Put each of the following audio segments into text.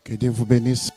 Que Dieu vous bénisse.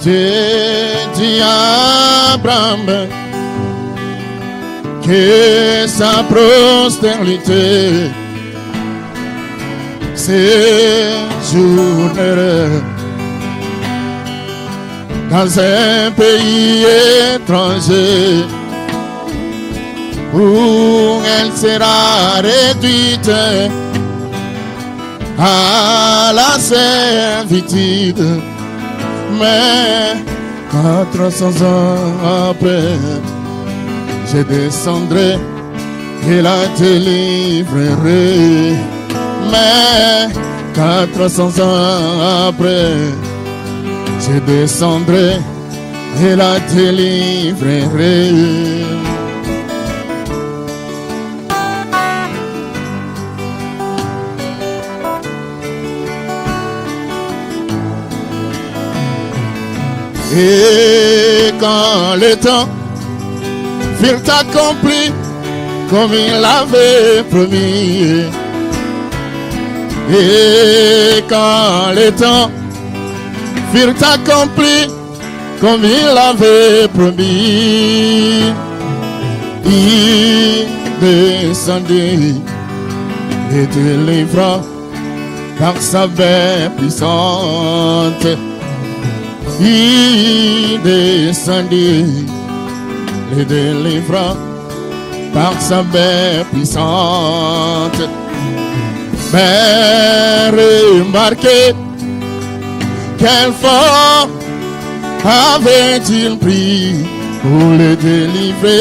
Dieu dit à Abraham que sa postérité séjournerait dans un pays étranger où elle sera réduite à la servitude. Mais 400 ans après, je descendrai et la délivrerai. Mais 400 ans après, je descendrai et la délivrerai. Et quand le temps fut accompli comme il l'avait promis, et quand le temps fut accompli comme il l'avait promis, il descendit et délivra par sa main puissante. Il descendit et délivra par sa main puissante. Mais remarquez quel fort avait-il pris pour le délivrer.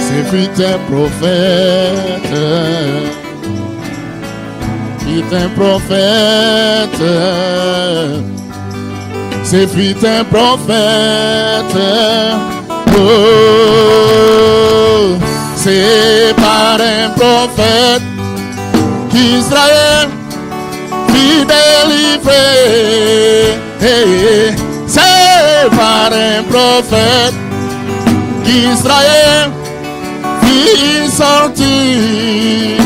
Ce fut un prophète. Un prophète, ce fut un prophète. Oh, c'est par un prophète qu'Israël fut délivré. C'est par un prophète qu'Israël fut sorti.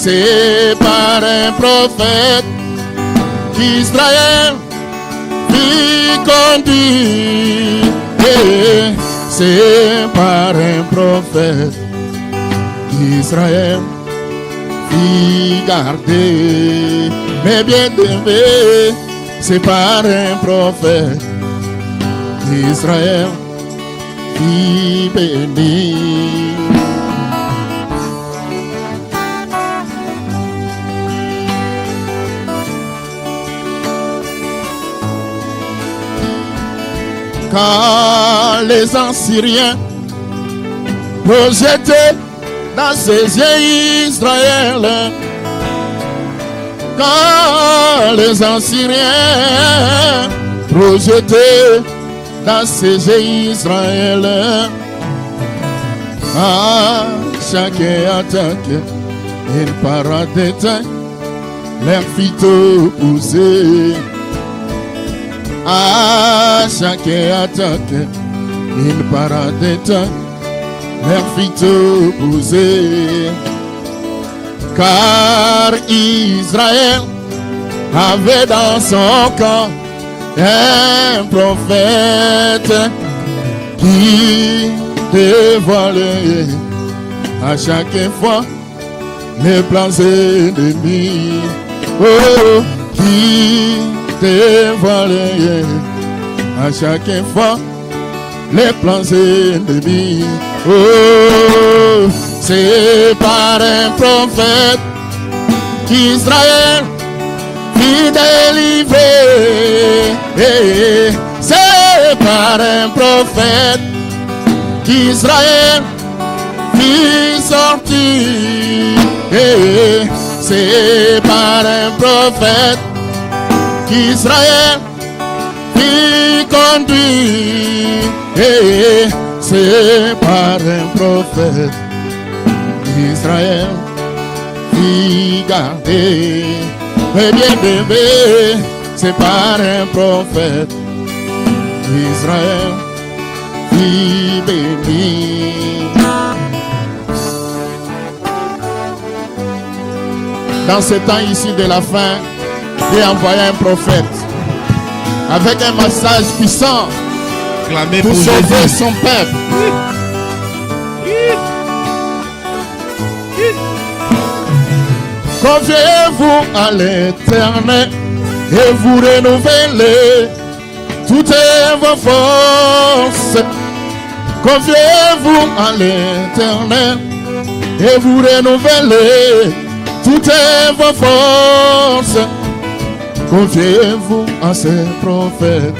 C'est par un prophète qu'Israël fut conduit. C'est par un prophète qu'Israël fut gardé. Mais bien aimé, c'est par un prophète qu'Israël fut béni. Quand les Assyriens projetaient dans ses yeux Israël, quand les Assyriens projetaient dans ses yeux Israël, à chaque attaque, une parade d'éteint leur fit opposer. À chaque attaque, une parade d'éteint leur fit opposer. Car Israël avait dans son camp un prophète qui dévoilait à chaque fois les plans ennemis. Oh, qui dévoilait à chaque fois les plans ennemis. Oh, c'est par un prophète qu'Israël fut délivré. C'est par un prophète qu'Israël fut sorti. c'est par un prophète qu'Israël fut conduit. C'est par un prophète qu'Israël fut gardé. Mais bien bébé, c'est par un prophète qu'Israël fut béni. Dans ce temps ici de la fin, Dieu a envoyé un prophète avec un message puissant pour sauver son peuple. Confiez-vous à l'Éternel et vous renouvelez toutes vos forces. Confiez-vous à l'Éternel et vous renouvelez toutes vos forces. Confiez-vous à ces prophètes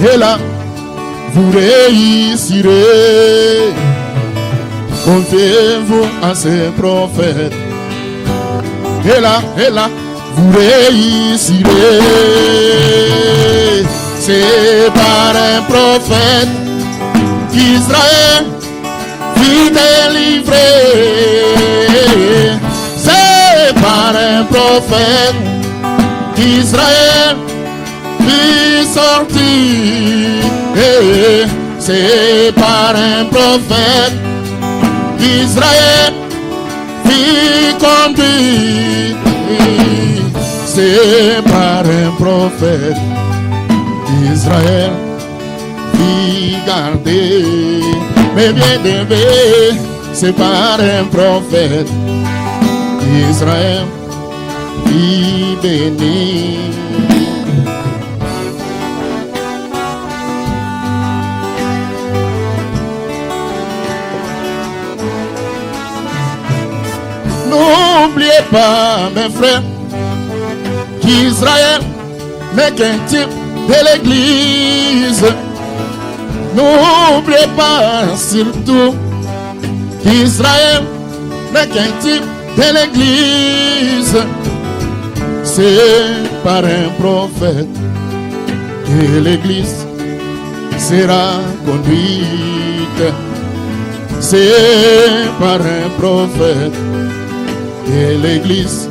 et là vous réussirez. Confiez-vous à ces prophètes et là vous réussirez. C'est par un prophète qu'Israël fut délivré. C'est par un prophète qu'Israël fut sorti. C'est par un prophète qu'Israël fut conduit. C'est par un prophète qu'Israël fut gardé. Mais bien aimé, c'est par un prophète qu'Israël fut béni. N'oubliez pas, mes frères, qu'Israël n'est qu'un type de l'Église. N'oubliez pas surtout qu'Israël n'est qu'un type de l'Église. C'est par un prophète que l'Église sera conduite. C'est par un prophète que l'Église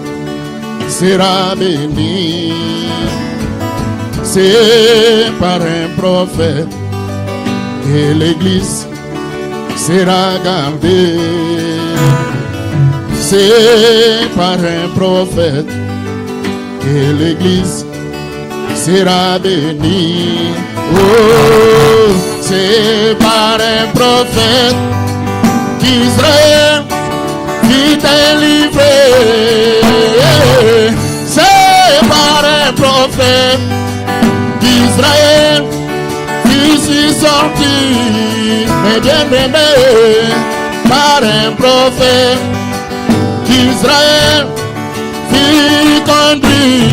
sera bénie. C'est par un prophète que l'Église sera gardée. C'est par un prophète que l'Église sera bénie. Oh, c'est par un prophète qu'Israël fut délivré. C'est par un prophète qu'Israël fut sorti. Mais bien aimé, par un prophète qu'Israël fut conduit.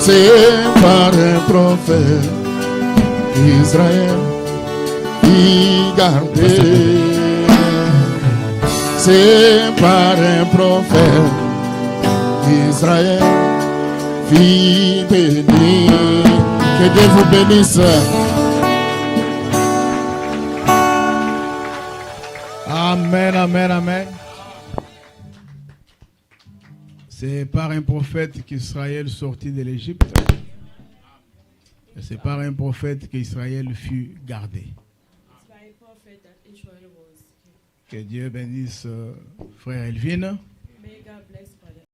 C'est par un prophète qu'Israël fut gardé. C'est par un prophète qu'Israël fut béni. Que Dieu vous bénisse. Amen, amen, amen. C'est par un prophète qu'Israël sortit de l'Égypte. C'est par un prophète qu'Israël fut gardé. Que Dieu bénisse frère Elvin. May God bless